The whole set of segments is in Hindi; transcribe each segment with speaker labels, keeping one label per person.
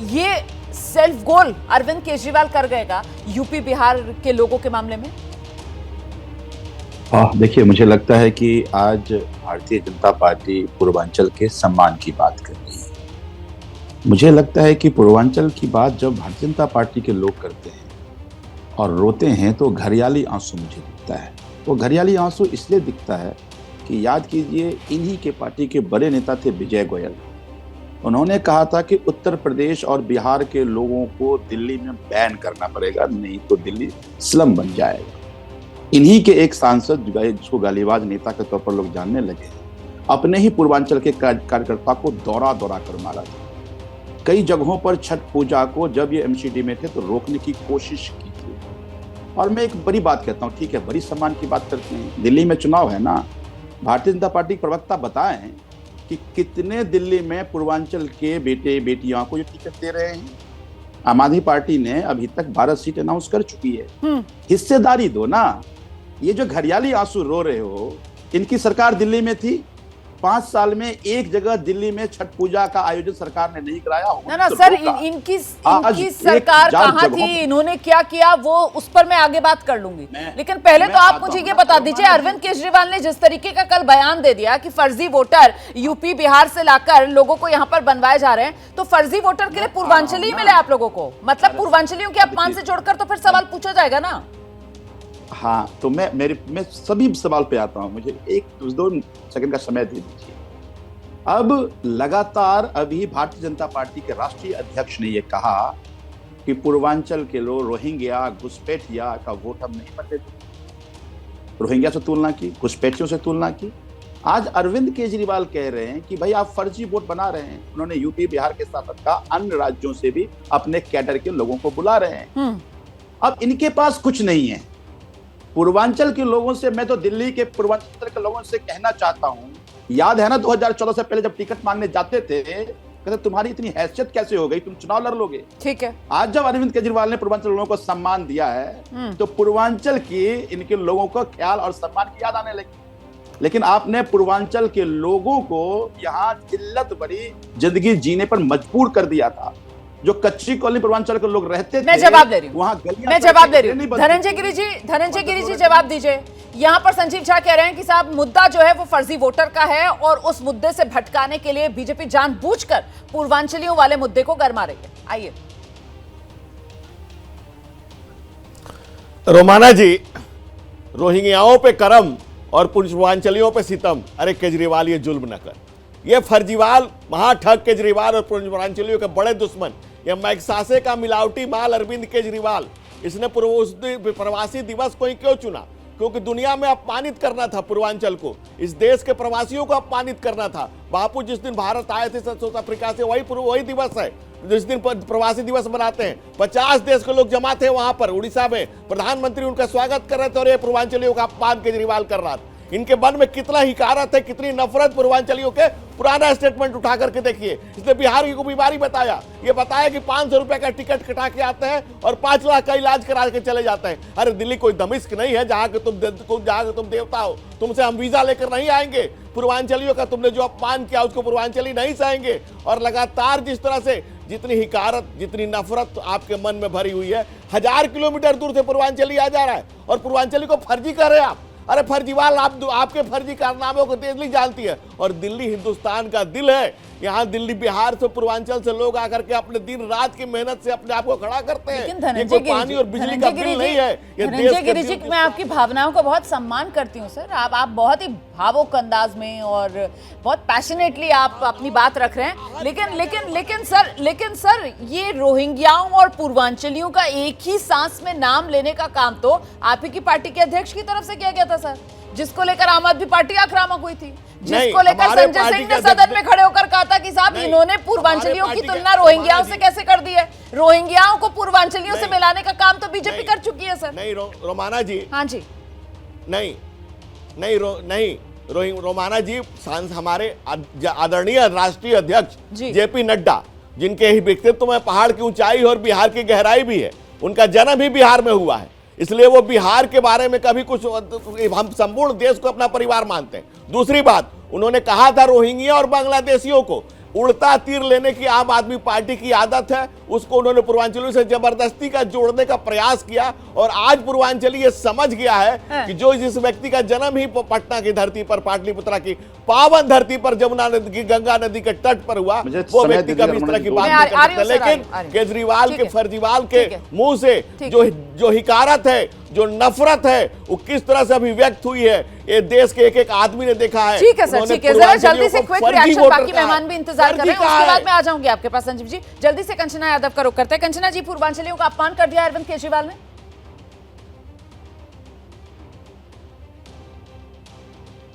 Speaker 1: ये सेल्फ गोल अरविंद केजरीवाल कर गए का यूपी बिहार के लोगों के मामले में?
Speaker 2: देखिए, मुझे लगता है कि आज भारतीय जनता पार्टी पूर्वांचल के सम्मान की बात कर रही है। मुझे लगता है कि पूर्वांचल की बात जब भारतीय जनता पार्टी के लोग करते हैं और रोते हैं तो घरियाली आंसू मुझे दिखता है। वो घरियाली आंसू इसलिए दिखता है कि याद कीजिए, इन्हीं के पार्टी के बड़े नेता थे विजय गोयल। उन्होंने कहा था कि उत्तर प्रदेश और बिहार के लोगों को दिल्ली में बैन करना पड़ेगा, नहीं तो दिल्ली स्लम बन जाएगा। इन्हीं के एक सांसद जिसको गालीबाज नेता के तौर पर लोग जानने लगे, अपने ही पूर्वांचल के कार्यकर्ता को दौरा कर मारा था। कई जगहों पर छठ पूजा को जब ये एमसीडी में थे तो रोकने की कोशिश की थी। और मैं एक बड़ी बात कहता हूँ, ठीक है, बड़ी सम्मान की बात करते हैं, दिल्ली में चुनाव है ना। भारतीय जनता पार्टी के प्रवक्ता बताएं कि कितने दिल्ली में पूर्वांचल के बेटे बेटियों को ये टिकट दे रहे हैं। आम आदमी पार्टी ने अभी तक 12 सीट अनाउंस कर चुकी है। हिस्सेदारी दो ना। ये जो घरियाली आंसू रो रहे हो, इनकी सरकार दिल्ली में थी, 5 साल में एक जगह दिल्ली में छठ पूजा का आयोजन सरकार ने नहीं कराया।
Speaker 1: ना तो सर, इनकी सरकार कहाँ थी, इन्होंने क्या किया, वो उस पर मैं आगे बात कर लूंगी। लेकिन पहले तो आप मुझे ये बता दीजिए, अरविंद केजरीवाल ने जिस तरीके का कल बयान दे दिया कि फर्जी वोटर यूपी बिहार से लाकर लोगों को यहाँ पर बनवाए जा रहे हैं, तो फर्जी वोटर के लिए पूर्वांचली मिले आप लोगों को? मतलब पूर्वांचलियों के अपमान से जोड़कर तो फिर सवाल पूछा जाएगा ना।
Speaker 2: हाँ, तो मैं सभी सवाल पे आता हूं, मुझे 1-2 सेकंड का समय दे दीजिए। अब लगातार अभी भारतीय जनता पार्टी के राष्ट्रीय अध्यक्ष ने यह कहा कि पूर्वांचल के लोग रोहिंग्या घुसपैठिया का वोट हम नहीं पड़ते थे। रोहिंग्या से तुलना की, घुसपैठियों से तुलना की। आज अरविंद केजरीवाल कह रहे हैं कि भाई आप फर्जी वोट बना रहे हैं। उन्होंने यूपी बिहार के साथ साथ अन्य राज्यों से भी अपने कैडर के लोगों को बुला रहे हैं। अब इनके पास कुछ नहीं है। पूर्वांचल के लोगों से, मैं तो दिल्ली के पूर्वांचल के लोगों से कहना चाहता हूं, याद है ना 2014 से पहले जब टिकट मांगने जाते थे, कहते तुम्हारी इतनी हैसियत कैसे हो गई, तुम चुनाव लड़ लोगे? ठीक है। आज जब अरविंद केजरीवाल ने पूर्वांचल लोगों को सम्मान दिया है तो पूर्वांचल की इनके लोगों को ख्याल और सम्मान की याद आने लगी। लेकिन आपने पूर्वांचल के लोगों को यहाँ जिल्लत भरी जिंदगी जीने पर मजबूर कर दिया था। जो कच्ची कॉलोनी पूर्वांचल के लोग रहते थे,
Speaker 1: मैं जवाब दे रही हूँ, मैं जवाब दे रही हूँ। धनंजय गिरि जी जवाब दीजिए। यहाँ पर संजीव झा कह रहे हैं कि साहब मुद्दा जो है वो फर्जी वोटर का है और उस मुद्दे से भटकाने के लिए बीजेपी जानबूझकर पूर्वांचलियों वाले मुद्दे को गरमा रही है। आइए
Speaker 3: रोमाना जी, रोहिंग्याओं पे करम और पूर्वांचलियों पे सितम। अरे केजरीवाल, ये जुल्म न कर। ये फर्जीवाल महाठग केजरीवाल और पूर्वांचलियों के बड़े दुश्मन, ये मैक्सासे का मिलावटी माल अरविंद केजरीवाल, इसने प्रवासी दिवस को ही क्यों चुना? क्योंकि दुनिया में अपमानित करना था पूर्वांचल को, इस देश के प्रवासियों को अपमानित करना था। बापू जिस दिन भारत आए थे साउथ अफ्रीका से, वही दिवस है जिस दिन प्रवासी दिवस मनाते हैं। 50 देश के लोग जमा थे वहां पर उड़ीसा में, प्रधानमंत्री उनका स्वागत कर रहे थे और ये पूर्वांचलियों का अपमान केजरीवाल कर रहा था। इनके मन में कितना हिकारत है, कितनी नफरत पूर्वांचलियों के। पुराना स्टेटमेंट उठा करके देखिए, इसने बिहार की को बीमारी बताया। ये बताया कि 500 रुपए का टिकट कटा के आते हैं और 5 लाख का इलाज करा के चले जाते हैं। अरे दिल्ली कोई दमिश्क नहीं है जहां के तुम देवता हो। तुमसे हम वीजा लेकर नहीं आएंगे। पूर्वांचलियों का तुमने जो अपमान किया उसको पूर्वांचली नहीं सहेंगे। और लगातार जिस तरह से जितनी हिकारत, जितनी नफरत आपके मन में भरी हुई है, 1000 किलोमीटर दूर से पूर्वांचली आ जा रहा है और पूर्वांचली को फर्जी कर रहे हैं आप। अरे फर्जीवाल, आपके फर्जी कारनामों को दिल्ली जानती है और दिल्ली हिंदुस्तान का दिल है। यहाँ दिल्ली बिहार से पूर्वांचल से लोग आकर के अपने दिन रात की मेहनत से अपने आप को खड़ा करते हैं। ये कोई पानी और बिजली का बिल नहीं है।
Speaker 1: धनंजय गिरि जी, मैं आपकी भावनाओं का बहुत सम्मान करती हूँ सर। आप बहुत ही भावुक अंदाज में और बहुत पैशनेटली आप अपनी बात रख रहे हैं। लेकिन सर ये रोहिंग्याओं और पूर्वांचलियों का एक ही सांस में नाम लेने का काम तो आप ही की पार्टी के अध्यक्ष की तरफ से किया गया था सर, जिसको लेकर आम आदमी पार्टी आक्रामक हुई थी, जिसको लेकर संजय सिंह ने सदन में खड़े होकर कहा था कि साहब इन्होंने पूर्वांचलियों की तुलना रोहिंग्याओं से कैसे कर दी है। रोहिंग्याओं को पूर्वांचलियों से मिलाने का काम तो बीजेपी कर चुकी है सर।
Speaker 3: नहीं रोमाना जी,
Speaker 1: हाँ जी,
Speaker 3: नहीं रोमाना जी, हमारे आदरणीय राष्ट्रीय अध्यक्ष जेपी नड्डा, जिनके ही व्यक्तित्व में पहाड़ की ऊंचाई और बिहार की गहराई भी है, उनका जन्म ही बिहार में हुआ है, इसलिए वो बिहार के बारे में कभी कुछ, हम संपूर्ण देश को अपना परिवार मानते हैं। दूसरी बात, उन्होंने कहा था रोहिंग्या और बांग्लादेशियों को उड़ता तीर लेने की आम आदमी पार्टी की आदत है, उसको उन्होंने पूर्वांचलियों से जबरदस्ती का जोड़ने का प्रयास किया। और आज पूर्वांचली ये समझ गया है कि जो जिस व्यक्ति का जन्म ही पटना की धरती पर, पाटलिपुत्रा की पावन धरती पर, यमुना नदी, गंगा नदी के तट पर हुआ, वो व्यक्ति कभी इस तरह की बात नहीं कर सकता। लेकिन केजरीवाल के, फर्जीवाल के मुंह से जो हिकारत है, जो नफरत है, वो किस तरह से अभिव्यक्त हुई है, ये देश के एक एक आदमी ने देखा है।
Speaker 1: ठीक है सर, ठीक है, जरा जल्दी से क्विक रिएक्शन, बाकी मेहमान भी इंतजार कर रहे हैं, उसके बाद मैं आ जाऊंगी आपके पास। संजीव जी, जल्दी से कंचना यादव का रुख करते हैं। कंचना जी, पूर्वांचलियों का अपमान कर दिया अरविंद केजरीवाल ने।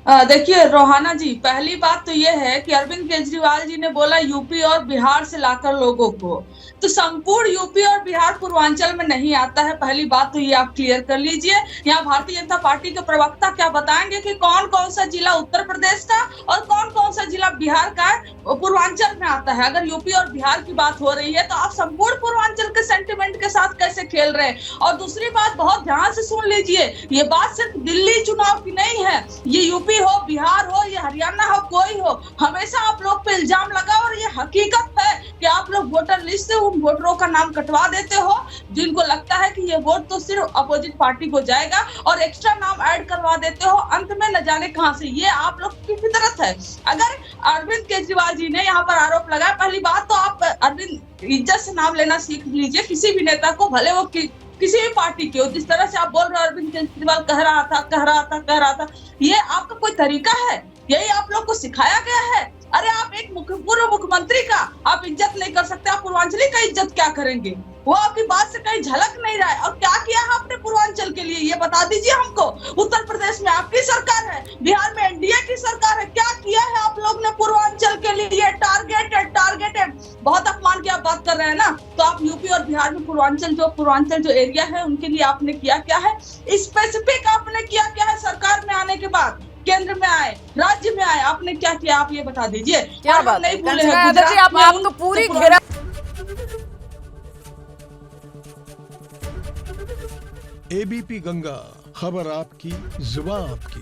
Speaker 4: देखिए रोहाना जी, पहली बात तो यह है कि अरविंद केजरीवाल जी ने बोला यूपी और बिहार से लाकर लोगों को, तो संपूर्ण यूपी और बिहार पूर्वांचल में नहीं आता है। पहली बात तो ये आप क्लियर कर लीजिए। यहाँ भारतीय जनता पार्टी के प्रवक्ता क्या बताएंगे कि कौन कौन सा जिला उत्तर प्रदेश का और कौन कौन सा जिला बिहार का पूर्वांचल में आता है। अगर यूपी और बिहार की बात हो रही है तो आप संपूर्ण पूर्वांचल के सेंटिमेंट के साथ कैसे खेल रहे हैं। और दूसरी बात, बहुत ध्यान से सुन लीजिए, ये बात सिर्फ दिल्ली चुनाव की नहीं है, ये यूपी हो, बिहार हो, ये हरियाणा हो, कोई हो, हमेशा आप लोग पे इल्जाम लगा। और ये हकीकत है कि आप लोग वोटर लिस्ट से उन वोटरों का नाम कटवा देते हो जिनको लगता है कि ये वोट तो सिर्फ अपोजिट पार्टी को जाएगा, और एक्स्ट्रा नाम ऐड करवा देते हो, अंत में न जाने कहां से। ये आप लोग की फितरत है। अगर अरविंद केजरीवाल जी ने यहाँ पर आरोप लगाया, पहली बात तो आप अरविंद इज्जत से नाम लेना सीख लीजिए किसी भी नेता को, भले वो किसी भी पार्टी के हो। जिस तरह से आप बोल रहे हो अरविंद केजरीवाल कह रहा था, ये आपका कोई तरीका है? यही आप लोग को सिखाया गया है? अरे आप एक पूर्व मुख्यमंत्री का आप इज्जत नहीं कर सकते, आप पूर्वांचली का इज्जत क्या करेंगे? वो आपकी बात से कहीं झलक नहीं रहा है। और क्या किया है आपने पूर्वांचल के लिए, ये बता दीजिए हमको। उत्तर प्रदेश में आपकी सरकार है, बिहार में एनडीए की सरकार है, क्या किया है आप लोग ने पूर्वांचल के लिए? टारगेटेड बहुत अपमान की आप बात कर रहे हैं ना, तो आप यूपी और बिहार में पूर्वांचल जो एरिया है उनके लिए आपने किया क्या है? स्पेसिफिक आपने किया क्या है? सरकार में आने के बाद, केंद्र में आए, राज्य में आए, आपने क्या किया आप ये बता दीजिए।
Speaker 1: क्या बात नहीं भूले हैं गुजरात, आप तो पूरी घेरा।
Speaker 5: एबीपी गंगा, खबर आपकी, जुबान आपकी।